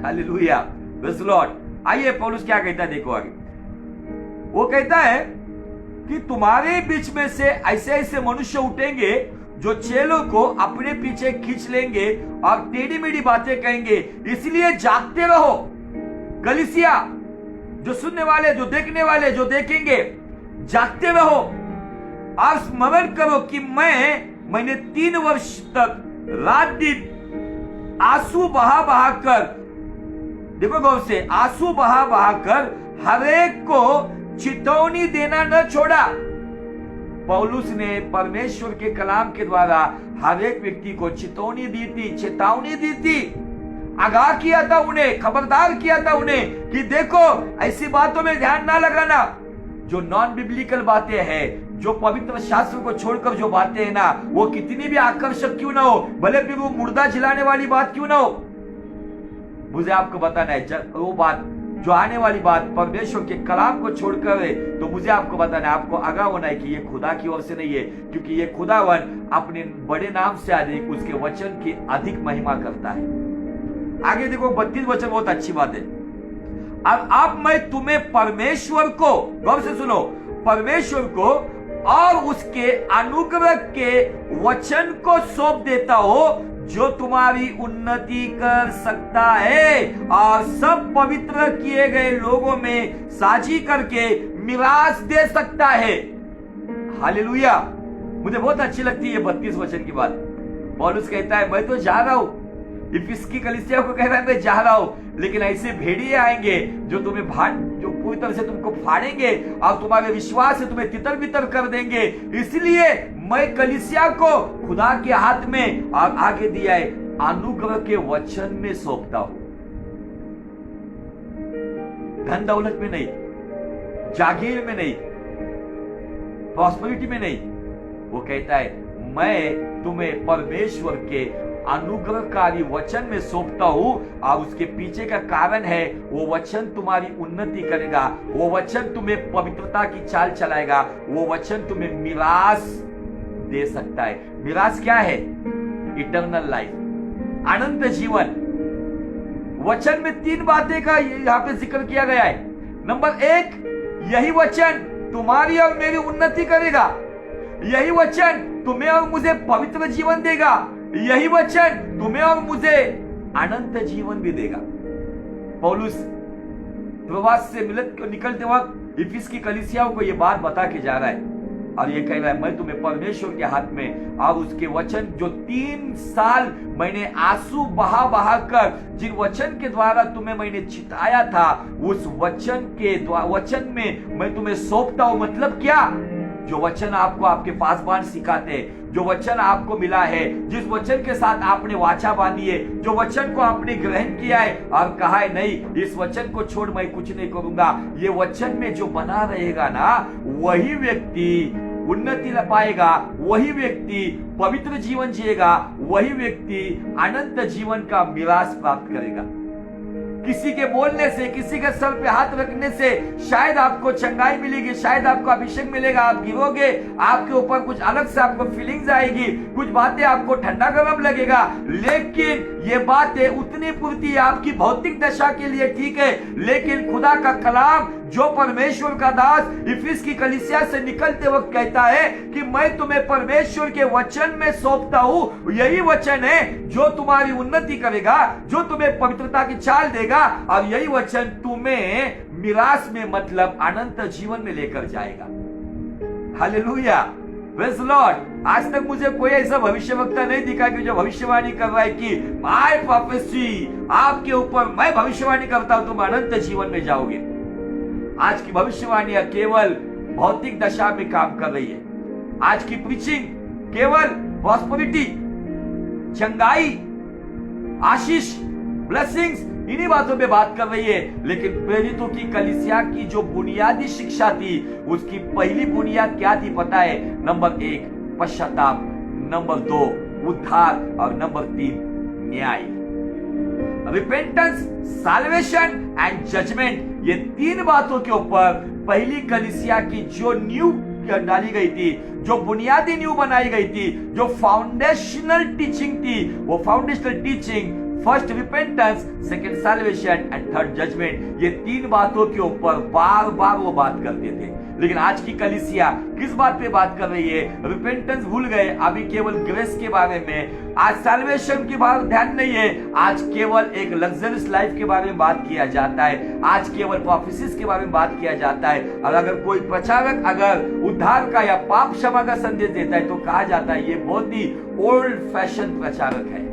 Hallelujah, praise the Lord. आइए पौलुस क्या कहता है, देखो आगे। वो कहता है कि तुम्हारे बीच में से ऐसे ऐसे मनुष्य उठेंगे जो चेलों को अपने पीछे खींच लेंगे और टेढ़ी मेढ़ी बातें कहेंगे, इसलिए जागते रहो। कलीसिया, जो सुनने वाले, जो देखने वाले, जो देखेंगे, जागते रहो और स्मरण करो कि मैंने 3 वर्ष तक रात दिन आंसू बहा बहा कर, देखो गौर से, आंसू बहा बहा कर हर एक को चेतावनी देना न छोड़ा। पौलुस ने परमेश्वर के कलाम के द्वारा हर एक व्यक्ति को चेतावनी दी थी, चेतावनी दी थी, आगाह किया था उन्हें, खबरदार किया था उन्हें कि देखो ऐसी बातों में ध्यान ना लगाना। जो नॉन बिब्लिकल बातें हैं, जो पवित्र शास्त्र को छोड़कर जो बातें हैं ना, वो कितनी भी आकर्षक क्यों ना हो, भले फिर वो मुर्दा जिलाने वाली बात क्यों ना हो, मुझे आपको बताना है वो बात, जो आने वाली बात परमेश्वर के कलाम को छोड़कर है, तो मुझे आपको बताना है, आपको आगाह होना है कि ये खुदा की ओर से नहीं है, क्योंकि ये खुदावन अपने बड़े नाम से अधिक उसके वचन की अधिक महिमा करता है। आगे देखो 32 वचन, बहुत अच्छी बात है। अब मैं तुम्हें परमेश्वर को, गौर से सुनो, परमेश्वर को और उसके अनुग्रह के वचन को सौंप देता हो जो तुम्हारी उन्नति कर सकता है और सब पवित्र किए गए लोगों में साझी करके मिरास दे सकता है। हालेलुया। मुझे बहुत अच्छी लगती है 32 वचन की बात। पौलुस कहता है मैं तो जा रहा हूं, इफिसकी कलीसिया को कह रहा है मैं जा रहा हूं, लेकिन ऐसे भेड़िए आएंगे जो तुम्हें जो पूरी तरह से तुमको फाड़ेंगे और तुम्हारे विश्वास से तुम्हें तितर बितर कर देंगे। इसलिए मैं कलीसिया को खुदा के हाथ में और आगे दिया है अनुग्रह के वचन में सौंपता हूं। धन दौलत में नहीं, जागीर में नहीं, प्रॉस्पेरिटी में नहीं, वो कहता है मैं तुम्हें परमेश्वर के अनुग्रहकारी वचन में सौंपता हूं और उसके पीछे का कारण है वो वचन तुम्हारी उन्नति करेगा, वो वचन तुम्हें पवित्रता की चाल चलाएगा, वो वचन तुम्हें मिरास दे सकता है। मिरास क्या है? इटर्नल लाइफ, अनंत जीवन। वचन में 3 बातें का यहां पे जिक्र किया गया है। नंबर 1, यही वचन तुम्हारी और मेरी उन्नति करेगा, यही वचन तुम्हें और मुझे पवित्र जीवन देगा, यही वचन तुम्हें और मुझे अनंत जीवन भी देगा। पौलुस प्रवास से निकलते वक्त इफिस की कलीसियाओं को यह बात बता के जा रहा है और ये कह रहा है मैं तुम्हें परमेश्वर के हाथ में और उसके वचन, जो 3 साल मैंने आंसू बहा बहा कर जिन वचन के द्वारा तुम्हें मैंने चिताया था, उस वचन में मैं तुम्हें सौंपता हूं। मतलब क्या? जो वचन आपको आपके पासबान सिखाते हैं, जो वचन आपको मिला है, जिस वचन के साथ आपने वाचा बांधी है, जो वचन को आपने ग्रहण किया है और कहा है नहीं इस वचन को छोड़ मैं कुछ नहीं करूंगा, ये वचन में जो बना रहेगा ना, वही व्यक्ति उन्नति पाएगा, वही व्यक्ति पवित्र जीवन जिएगा, वही व्यक्ति अनंत जीवन का मिरास प्राप्त करेगा। किसी के बोलने से, किसी के सर पे हाथ रखने से शायद आपको चंगाई मिलेगी, शायद आपको अभिषेक मिलेगा, आप गिरोगे, आपके ऊपर कुछ अलग से आपको फीलिंग्स आएगी, कुछ बातें आपको ठंडा गरम लगेगा, लेकिन ये बातें उतनी पूर्ति आपकी भौतिक दशा के लिए ठीक है। लेकिन खुदा का कलाम जो परमेश्वर का दास इफिस की कलीसिया से निकलते वक्त कहता है कि मैं तुम्हें परमेश्वर के वचन में सौंपता हूं, यही वचन है जो तुम्हारी उन्नति करेगा, जो तुम्हें पवित्रता की चाल देगा, और यही वचन तुम्हें मिरास में मतलब अनंत जीवन में लेकर जाएगा। Hallelujah, praise the Lord. आज तक मुझे कोई ऐसा भविष्यवक्ता नहीं दिखा कि जो भविष्यवाणी कर रहा है कि माय प्रोफेसी, आपके ऊपर मैं भविष्यवाणी करता हूं, तुम अनंत जीवन में जाओगे। आज की भविष्यवाणियां केवल भौतिक दशा में काम कर रही है। आज की प्रीचिंग केवल प्रॉस्पेरिटी, चंगाई, आशीष, ब्लेसिंग्स, इन्हीं बातों पे बात कर रही है। लेकिन प्रेरितों की कलीसिया की जो बुनियादी शिक्षा थी, उसकी पहली बुनियाद क्या थी पता है? नंबर 1 पश्चाताप, नंबर 2 उद्धार, और नंबर 3 न्याय। रिपेंटेंस, साल्वेशन एंड जजमेंट, ये 3 बातों के ऊपर पहली कलीसिया की जो नींव डाली गई थी, जो बुनियादी नींव बनाई गई थी, जो फाउंडेशनल टीचिंग थी, वो foundational teaching first repentance, second salvation and third judgement, ये 3 बातों के ऊपर बार बार वो बात करते थे। लेकिन आज की कलीसिया किस बात पे बात कर रही है? रिपेंटेंस भूल गए, अभी केवल ग्रेस के बारे में, आज सैल्वेशन के बारे में ध्यान नहीं है, आज केवल एक लग्जरियस लाइफ के बारे में बात किया जाता है, आज केवल प्रोफेसीज के बारे में बात किया जाता है। और अगर कोई प्रचारक अगर उद्धार का या पाप क्षमा का संदेश देता है तो कहा जाता है ये बहुत ही ओल्ड फैशन प्रचारक है।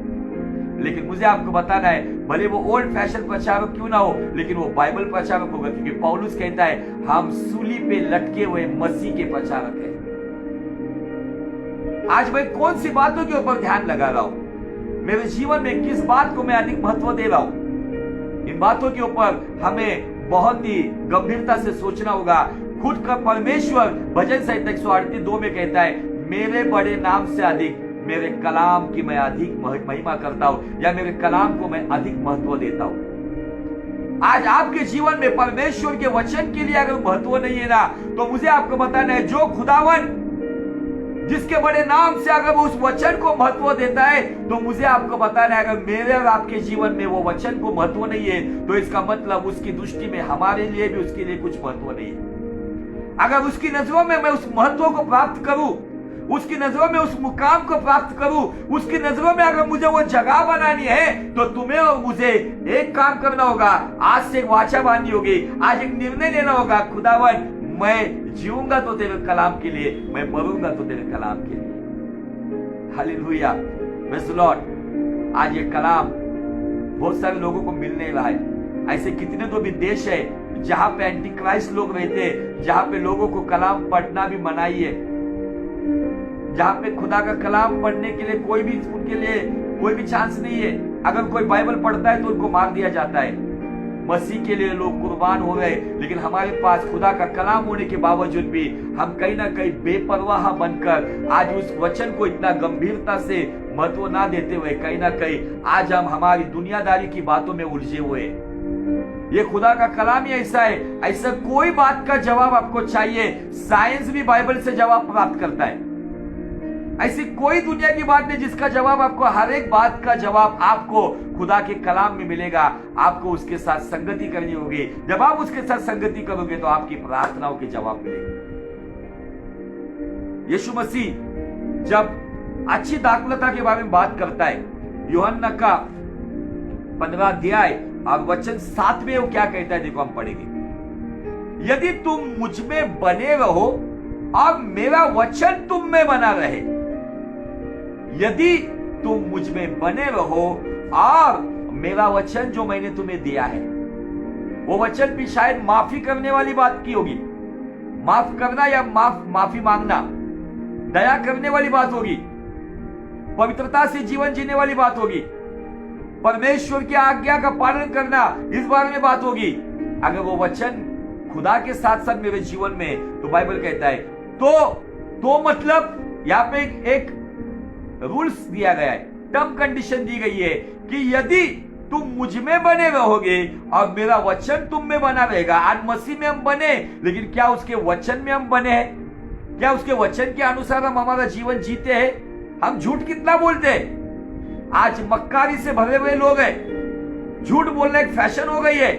लेकिन मुझे आपको बताना है, भले वो ओल्ड फैशन प्रचारक क्यों ना हो, लेकिन वो बाइबल प्रचारक होगा, क्योंकि पौलुस कहता है हम सूली पे लटके हुए मसीह के प्रचारक हैं। आज मैं कौन सी बातों के ऊपर ध्यान लगा रहा हूं, मेरे जीवन में किस बात को मैं अधिक महत्व दे रहा हूं, इन बातों के ऊपर हमें बहुत ही गंभीरता से सोचना होगा। खुद का परमेश्वर भजन संहिता 138:2 में कहता है, मेरे बड़े नाम से अधिक मेरे कलाम की मैं अधिक महिमा करता हूं, या मेरे कलाम को मैं अधिक महत्व देता हूं। आज आपके जीवन में परमेश्वर के वचन के लिए अगर महत्व नहीं है ना, तो मुझे आपको बताना है, जो खुदावन जिसके बड़े नाम से अगर वो उस वचन को महत्व देता है, तो मुझे आपको बताना है, अगर मेरे और आपके जीवन में वो वचन को महत्व नहीं है, तो इसका मतलब उसकी दृष्टि में हमारे लिए भी उसके लिए कुछ महत्व नहीं है। अगर उसकी नजरों में मैं उस महत्व को प्राप्त करूं, उसकी नजरों में उस मुकाम को प्राप्त करूं, उसकी नजरों में अगर मुझे वो जगह बनानी है, तो तुम्हें और मुझे एक काम करना होगा। आज से एक वाचा बांधनी होगी, आज एक निर्णय लेना होगा, खुदावन मैं जीऊंगा तो तेरे कलाम के लिए, मैं मरूंगा तो तेरे कलाम के लिए। Hallelujah, praise the Lord. आज ये कलाम बहुत सारे लोगों को मिल नहीं रहा है। ऐसे कितने तो भी देश है जहां पे एंटी क्राइस्ट लोग रहते हैं, जहां पे लोगों को कलाम पढ़ना भी मनाही है, जहां पे खुदा का कलाम पढ़ने के लिए उनके लिए कोई भी चांस नहीं है। अगर कोई बाइबल पढ़ता है तो उनको मार दिया जाता है। मसीह के लिए लोग कुर्बान हो गए, लेकिन हमारे पास खुदा का कलाम होने के बावजूद भी हम कहीं ना कहीं बेपरवाह बनकर आज उस वचन को इतना गंभीरता से महत्व ना देते हुए कहीं ना कहीं आज हम हमारी दुनियादारी की बातों में उलझे हुए। ये खुदा का कलाम ही ऐसा है, ऐसा कोई बात का जवाब आपको चाहिए, साइंस भी बाइबल से जवाब प्राप्त करता है। ऐसी कोई दुनिया की बात नहीं जिसका जवाब आपको, हर एक बात का जवाब आपको खुदा के कलाम में मिलेगा। आपको उसके साथ संगति करनी होगी। जब आप उसके साथ संगति करोगे तो आपकी प्रार्थनाओं के जवाब मिलेंगे। यीशु मसीह जब अच्छी दाखलता के बारे में बात करता है, यूहन्ना का 15 अध्याय और वचन 7 में वो क्या कहता है, देखो हम पढ़ेंगे। यदि तुम मुझ में बने रहो और मेरा वचन तुम में बना रहे, यदि तुम मुझ में बने रहो और मेरा वचन जो मैंने तुम्हें दिया है, वो वचन भी शायद माफी करने वाली बात की होगी, माफ करना या माफी मांगना, दया करने वाली बात होगी, पवित्रता से जीवन जीने वाली बात होगी, परमेश्वर की आज्ञा का पालन करना, इस बारे में बात होगी। अगर वो वचन खुदा के साथ साथ मेरे जीवन में, तो बाइबल कहता है तो तो मतलब यहाँ पे एक रूल्स दिया गया है, टर्म कंडीशन दी गई है कि यदि तुम मुझ में बने रहोगे और मेरा वचन तुम में बना रहेगा। आज मसीह में हम बने, लेकिन क्या उसके वचन में हम बने हैं? क्या उसके वचन के अनुसार हम हमारा जीवन जीते हैं? हम झूठ कितना बोलते हैं? आज मक्कारी से भरे हुए लोग हैं, झूठ बोलना एक फैशन हो गई है।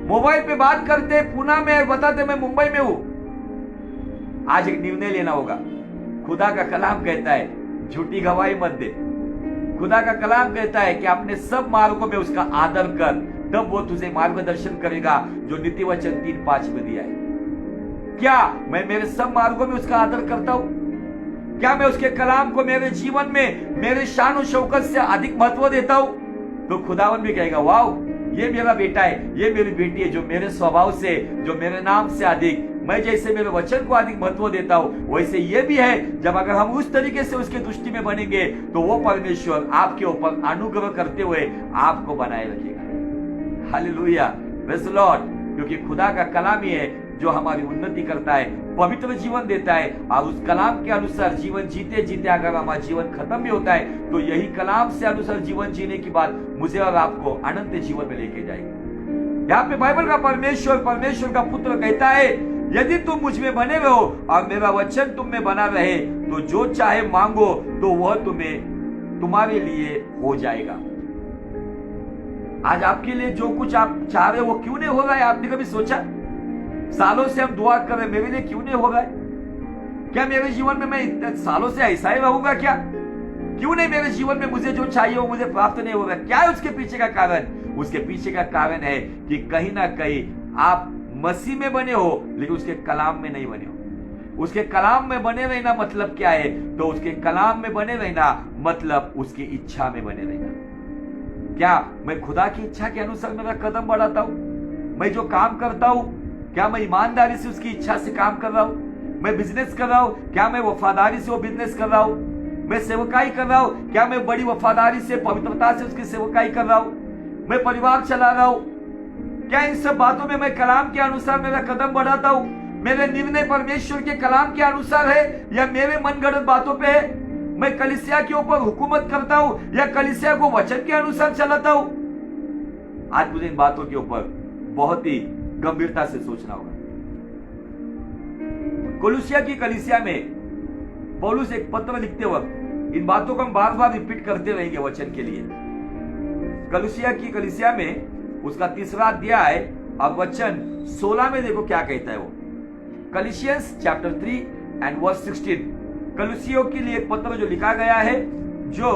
मोबाइल पे बात करते, पुणे में बताते मैं मुंबई में हूं। आज एक निर्णय लेना होगा। खुदा का कलाम कहता है झूठी गवाही मत दे। खुदा का कलाम कहता है कि अपने सब मार्गों में उसका आदर कर, तब वो तुझे मार्गदर्शन करेगा, जो नीति वचन 3:5 में दिया है। क्या मैं मेरे सब मार्गों में उसका आदर करता हूं? क्या मैं उसके कलाम को मेरे जीवन में मेरे शान और शौकत से अधिक महत्व देता हूं? तो खुदावन भी कहेगा वाह, ये मेरा बेटा है, ये मेरी बेटी है, जो मेरे स्वभाव से, जो मेरे नाम से अधिक, मैं जैसे मेरे वचन को अधिक महत्व देता हूं, वैसे ये भी है। जब अगर हम उस तरीके से उसके दृष्टि में बनेंगे तो वो परमेश्वर आपके ऊपर अनुग्रह करते हुए आपको बनाए रखेगा। Hallelujah, praise the Lord. क्योंकि खुदा का कलाम ही है जो हमारी उन्नति करता है, पवित्र जीवन देता है, और उस कलाम के अनुसार जीवन जीते जीते अगर हमारा जीवन खत्म भी होता है तो यही कलाम से अनुसार जीवन जीने की बात मुझे और आपको अनंत जीवन में लेके जाएगी। यहाँ पे बाइबल का परमेश्वर का पुत्र कहता है यदि तुम मुझ में बने रहो और मेरा वचन तुम में बना रहे तो जो चाहे मांगो तो वह तुम्हारे लिए हो जाएगा। आज आपके लिए जो कुछ आप चाह रहे हो वो क्यों नहीं हो रहा है? आपने कभी सोचा? सालों से हम दुआ कर रहे, मेरे लिए क्यों नहीं हो रहा है? क्या मेरे जीवन में मैं इतने सालों से ऐसा ही रहूंगा क्या? क्यों नहीं मेरे जीवन में मुझे जो चाहिए वो मुझे प्राप्त नहीं होगा? क्या है उसके पीछे का कारण? उसके पीछे का कारण है कि कहीं ना कहीं आप मसीह में बने हो लेकिन उसके कलाम में नहीं बने हो। उसके कलाम में बने रहना मतलब क्या है? तो उसके कलाम में बने रहना मतलब उसकी इच्छा में बने रहना। क्या मैं खुदा की इच्छा के अनुसार मेरा कदम बढ़ाता हूं? मैं जो काम करता हूं क्या मैं ईमानदारी से उसकी इच्छा से काम कर रहा हूं? मैं बिजनेस कर रहा हूं, क्या मैं वफादारी से वो बिजनेस कर रहा हूं? मैं सेवकाई कर रहा हूं, क्या मैं बड़ी वफादारी से, पवित्रता से उसकी सेवकाई कर रहा हूं? मैं परिवार चला रहा हूं, क्या इन सब बातों में मैं कलाम के अनुसार मेरा कदम बढ़ाता हूं? मेरे निर्णय परमेश्वर के कलाम के अनुसार है या मेरे मनगढ़ंत बातों पे है? मैं कलीसिया के ऊपर हुकूमत करता हूं या कलीसिया को वचन के अनुसार चलाता हूं? आज मुझे इन बातों के ऊपर बहुत ही गंभीरता से सोचना होगा। कोलोसिया की कलीसिया में पौलुस एक पत्र लिखते वक्त इन बातों को हम बार बार रिपीट करते रहेंगे वचन के लिए। कोलोसिया की कलीसिया में उसका 3रा अध्याय अब वचन 16 में देखो क्या कहता है वो। कलीसियंस चैप्टर 3 एंड वर्स 16। कलीसियों के लिए एक पत्र जो लिखा गया है, जो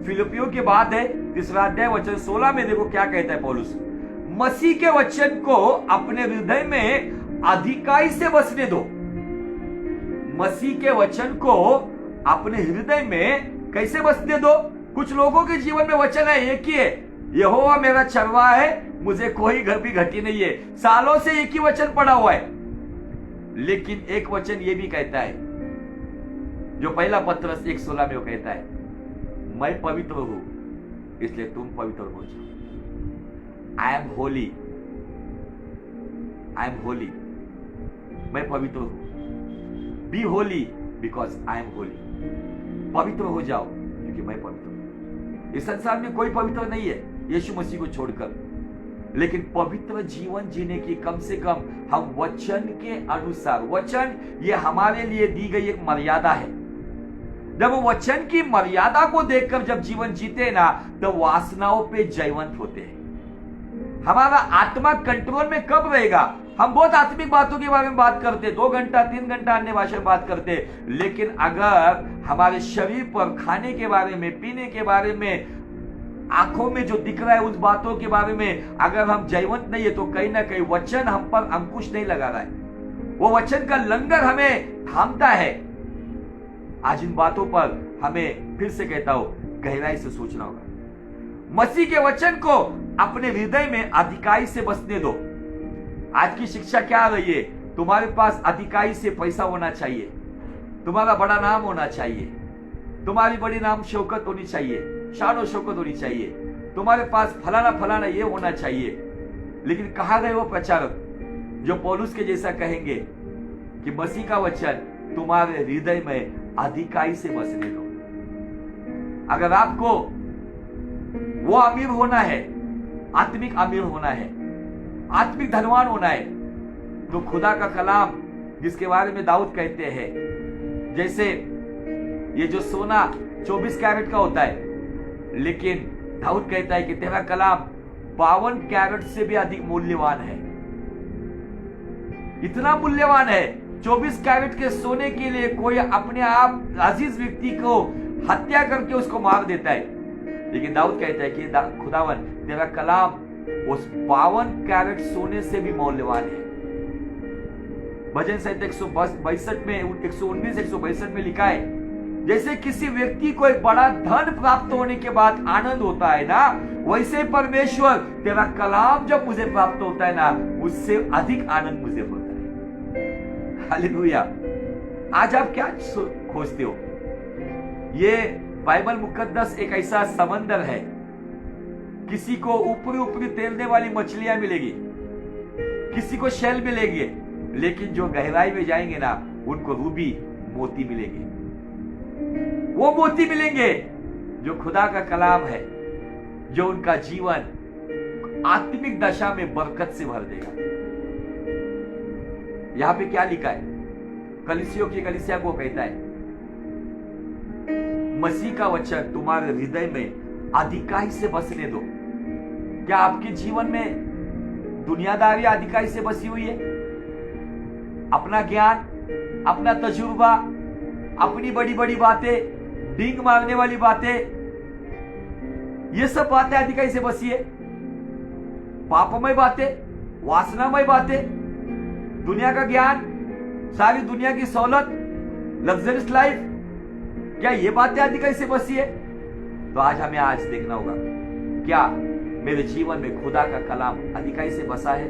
फिलिपियों के बाद है। 3रा अध्याय वचन 16 में देखो क्या कहता है पौलुस। मसीह के वचन को अपने हृदय में अधिकाई से बसने दो। मसीह के वचन को अपने हृदय में कैसे बसने दो? कुछ लोगों के जीवन में वचन है एक ही है, यहोवा मेरा चरवाहा है, मुझे कोई घर भी घटी नहीं है। सालों से एक ही वचन पड़ा हुआ है, लेकिन एक वचन ये भी कहता है जो पहला पत्रस 1:16 में वो कहता है, मैं पवित्र हूं इसलिए तुम पवित्र हो जाओ। I am holy, I am holy, मैं पवित्र हूं। Be holy because I am holy. पवित्र हो जाओ क्योंकि मैं पवित्र हूं। इस संसार में कोई पवित्र नहीं है यीशु मसीह को छोड़कर, लेकिन पवित्र जीवन जीने की कम से कम हम वचन के अनुसार, वचन ये हमारे लिए दी गई एक मर्यादा है। जब वो वचन की मर्यादा को देखकर जब जीवन जीते हैं ना, तो वासनाओं पे जयवंत होते हैं। हमारा आत्मा कंट्रोल में कब रहेगा? हम बहुत आत्मिक बातों के बारे में बात करते, 2 घंटा 3 घंटा अन्य भाषा में बात करते, लेकिन अगर हमारे शरीर पर खाने के बारे में, पीने के बारे में, आंखों में जो दिख रहा है उस बातों के बारे में अगर हम जयवंत नहीं है, तो कहीं ना कहीं वचन हम पर अंकुश नहीं लगा रहा है। वो वचन का लंगर हमें थामता है। आज इन बातों पर हमें फिर से कहता हूं गहराई से सोचना होगा। मसीह के वचन को अपने हृदय में अधिकाई से बसने दो। आज की शिक्षा क्या आ रही है? तुम्हारे पास अधिकाई से पैसा होना चाहिए, तुम्हारा बड़ा नाम होना चाहिए, तुम्हारी बड़ी नाम शौकत होनी चाहिए, शान और शौकत होनी चाहिए, तुम्हारे पास फलाना फलाना ये होना चाहिए। लेकिन कहाँ गए वो प्रचारक जो पौलुस के जैसा कहेंगे कि मसीह का वचन तुम्हारे हृदय में अधिकाई से बसने दो। अगर आपको वो अमीर होना है, आत्मिक अमीर होना है, आत्मिक धनवान होना है, तो खुदा का कलाम जिसके बारे में दाऊद कहते हैं, जैसे ये जो सोना 24 कैरेट का होता है, लेकिन दाऊद कहता है कि तेरा कलाम 52 कैरेट से भी अधिक मूल्यवान है। इतना मूल्यवान है, 24 कैरेट के सोने के लिए कोई अपने आप अजीज व्यक्ति को हत्या करके उसको मार देता है, लेकिन दाऊद कहता है कि खुदावन तेरा कलाम उस 52 कैरेट सोने से भी मूल्यवान है। भजन संहिता 162 में 119 162 में लिखा है, जैसे किसी व्यक्ति को एक बड़ा धन प्राप्त होने के बाद आनंद होता है ना, वैसे परमेश्वर तेरा कलाम जब मुझे प्राप्त होता है ना, उससे अधिक आनंद मुझे होता है। हालेलुया। आज आप क्या खोजते हो? ये बाइबल मुकद्दस एक ऐसा समंदर है, किसी को ऊपरी ऊपरी तैरने वाली मछलियां मिलेगी, किसी को शेल मिलेगी, लेकिन जो गहराई में जाएंगे ना, उनको रूबी मोती मिलेंगे। वो मोती मिलेंगे जो खुदा का कलाम है, जो उनका जीवन आत्मिक दशा में बरकत से भर देगा। यहां पे क्या लिखा है? कलीसियों की कलीसिया को कहता है, मसीह का वचन तुम्हारे हृदय में अधिकाई से बसने दो। क्या आपके जीवन में दुनियादारी अधिकाई से बसी हुई है? अपना ज्ञान, अपना तजुर्बा, अपनी बड़ी बड़ी बातें, डींग मारने वाली बातें, ये सब बातें अधिकाई से बसी है। पापमय बातें, वासनामय बातें, दुनिया का ज्ञान, सारी दुनिया की सहूलत, लग्जरियस लाइफ, क्या ये बातें अधिकाई से बसी है? तो आज हमें आज देखना होगा, क्या मेरे जीवन में खुदा का कलाम अधिकाई से बसा है?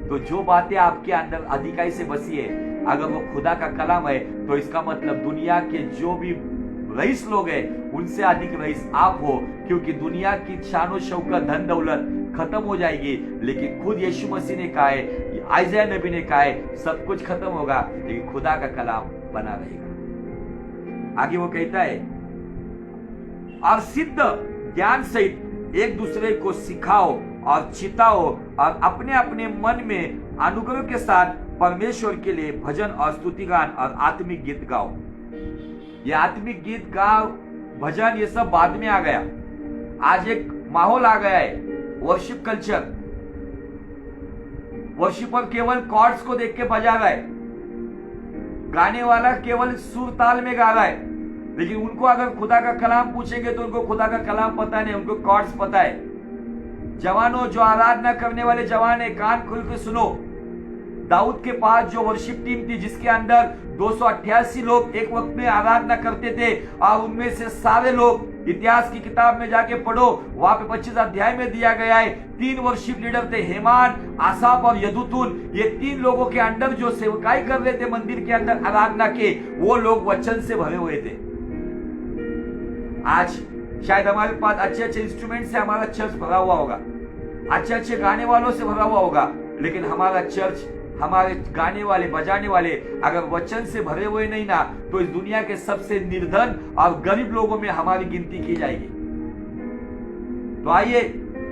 तो जो बातें आपके अंदर अधिकाई से बसी है, अगर वो खुदा का कलाम है, तो इसका मतलब दुनिया के जो भी रईस लोग हैं, उनसे अधिक रईस आप हो, क्योंकि दुनिया की शानो शौकत, धन दौलत खत्म हो जाएगी, लेकिन खुद यीशु मसीह ने कहा है, आइज़ाया नबी ने कहा है, सब कुछ खत्म होगा, लेकिन खुदा का कलाम बना रहेगा। आगे वो कहता है, और सिद्ध ज्ञान सहित एक दूसरे को सिखाओ और चिताओ, और अपने अपने मन में अनुग्रह के साथ परमेश्वर के लिए भजन और स्तुति गान और आत्मिक गीत गाओ। ये आत्मिक गीत गाओ, भजन, ये सब बाद में आ गया। आज एक माहौल आ गया है, वर्शिप कल्चर। वर्शिपर केवल कॉर्ड्स को देख के बजा रहा है, गाने वाला केवल सुर ताल में गा रहा है, लेकिन उनको अगर खुदा का कलाम पूछेंगे तो उनको खुदा का कलाम पता नहीं, उनको कॉर्ड्स पता है। जवानों, जो आराधना करने वाले जवान है, कान खोल के सुनो। दाऊद के पास जो वर्शिप टीम थी, जिसके अंदर 288 लोग एक वक्त में आराधना करते थे, और उनमें से सारे लोग, इतिहास की किताब में जाके पढ़ो, वहां पे 25 अध्याय में दिया गया है, 3 वर्शिप लीडर थे, हेमान, आसाफ और यदुतुन। ये 3 लोगों के अंदर जो सेवकाई कर रहे थे मंदिर के अंदर आराधना के, वो लोग वचन से भरे हुए थे। आज शायद हमारे पास अच्छे अच्छे इंस्ट्रूमेंट से हमारा चर्च भरा हुआ होगा, अच्छे अच्छे गाने वालों से भरा हुआ होगा, लेकिन हमारा चर्च, हमारे गाने वाले, बजाने वाले अगर वचन से भरे हुए नहीं ना, तो इस दुनिया के सबसे निर्धन और गरीब लोगों में हमारी गिनती की जाएगी। तो आइए,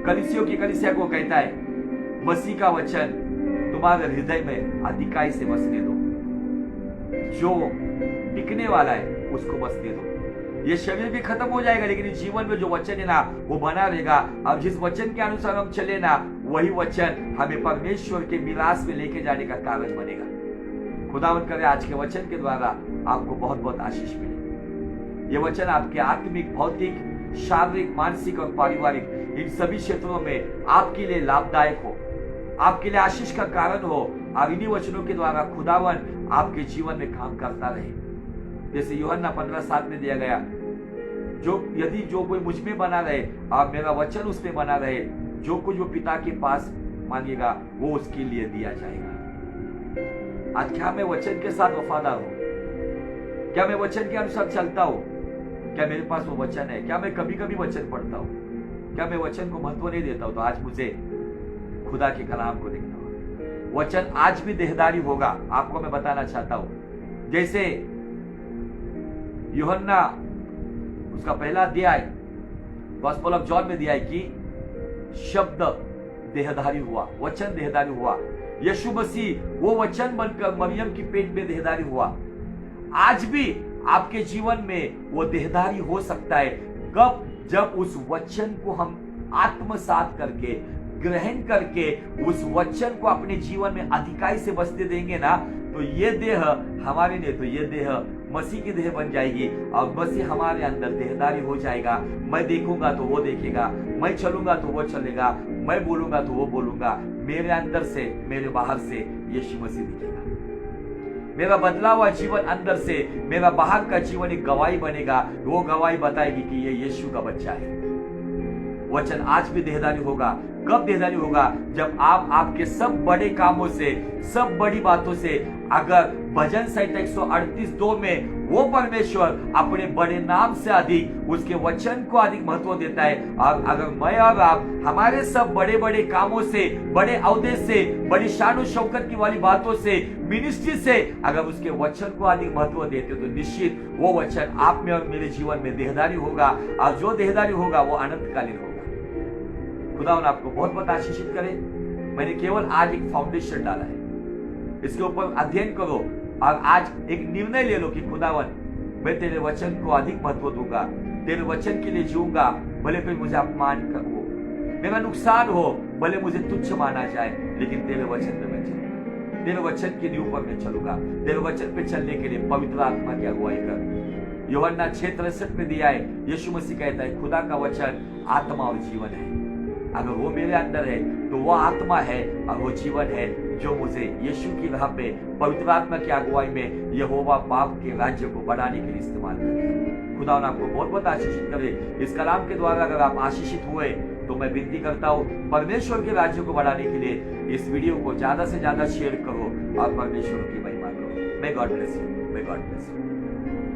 कलीसियों की कलीसिया को कहता है, मसीह का वचन तुम्हारे हृदय में अधिकाई से बसने दो। जो टिकने वाला है उसको बसने दो। ये शरीर भी खत्म हो जाएगा, लेकिन जीवन में जो वचन है ना, वो बना रहेगा। अब जिस वचन के अनुसार हम चले ना, वही वचन हमें परमेश्वर के मिरास में लेके जाने का कारण बनेगा। खुदावंद करे आज के वचन के द्वारा आपको बहुत बहुत आशीष मिले। ये वचन आपके आत्मिक, भौतिक, शारीरिक, मानसिक और पारिवारिक, इन सभी क्षेत्रों में आपके लिए लाभदायक हो, आपके लिए आशीष का कारण हो, और इन्हीं वचनों के द्वारा खुदावन आपके जीवन में काम करता रहे। जैसे यूहन्ना 15:7 में दिया गया, यदि जो कोई मुझ में बना रहे और मेरा वचन उसमें बना रहे, जो कुछ वो पिता के पास मांगेगा वो उसके लिए दिया जाएगा। आज क्या मैं वचन के साथ वफादार हूं? क्या मैं वचन के अनुसार चलता हूं? क्या मेरे पास वो वचन है? क्या मैं कभी कभी वचन पढ़ता हूं? क्या मैं वचन को महत्व नहीं देता हूं? तो आज मुझे खुदा के कलाम को देखना होगा। वचन आज भी देहधारी होगा। आपको मैं बताना चाहता हूं, जैसे यूहन्ना उसका पहला अध्याय गॉस्पेल ऑफ जॉन में दिया है कि शब्द देहधारी हुआ, वचन देहधारी हुआ। यीशु मसीह वो वचन बनकर मरियम की पेट में देहधारी हुआ। आज भी आपके जीवन में वो देहधारी हो सकता है। कब? जब उस वचन को हम आत्मसात करके, ग्रहण करके, उस वचन को अपने जीवन में अधिकाई से बसते देंगे ना, तो ये देह हमारे लिए, तो ये देह मसीह की देह बन जाएगी और मसीह हमारे अंदर देहधारी हो जाएगा। मैं देखूंगा तो वो देखेगा, मैं चलूंगा तो वो चलेगा, मैं बोलूंगा तो वो बोलूंगा। मेरे अंदर से, मेरे बाहर से यीशु मसीह दिखेगा। मेरा बदला हुआ जीवन अंदर से, मेरा बाहर का जीवन एक गवाही बनेगा। वो गवाही बताएगी कि ये यीशु का बच्चा है। वचन आज भी देहधारी होगा। कब देहधारी होगा? जब आप आपके सब बड़े कामों से, सब बड़ी बातों से, अगर भजन संहिता 138:2 में वो परमेश्वर अपने बड़े नाम से अधिक उसके वचन को अधिक महत्व देता है, और अगर मैं और आप हमारे सब बड़े बड़े कामों से, बड़े औहदे से, बड़ी शान और शौकत की वाली बातों से, मिनिस्ट्री से अगर उसके वचन को अधिक महत्व देते हो, तो निश्चित वो वचन आप में और मेरे जीवन में देहधारी होगा, और जो देहधारी होगा वो अनंतकालीन होगा। खुदावन आपको बहुत बहुत आशीषित करे। मैंने केवल आज एक फाउंडेशन डाला है, इसके ऊपर अध्ययन करो और आज एक निर्णय ले लो कि खुदावन मैं तेरे वचन को अधिक महत्व दूंगा, तेरे वचन के लिए जीऊंगा, भले कोई मुझे अपमान हो, मेरा नुकसान हो, भले मुझे तुच्छ माना जाए, लेकिन तेरे वचन पे मैं चलूंगा, तेरे वचन के ऊपर मैं चलूंगा। तेरे वचन पे चलने के लिए पवित्र आत्मा की अगुवाई कर। यूहन्ना 6:63 में दिया है, यीशु मसीह कहता है खुदा का वचन आत्मा और जीवन है। अगर वो मेरे अंदर है तो वो आत्मा है और वो जीवन है, जो मुझे यीशु की राह पे पवित्र आत्मा की अगुवाई में यहोवा बाप के राज्य को बढ़ाने के लिए इस्तेमाल करें। खुदा आपको बहुत बहुत आशीषित करे। इस कलाम के द्वारा अगर आप आशीषित हुए तो मैं विनती करता हूँ, परमेश्वर के राज्य को बढ़ाने के लिए इस वीडियो को ज्यादा से ज्यादा शेयर करो और परमेश्वर की महिमा करो। may God bless you।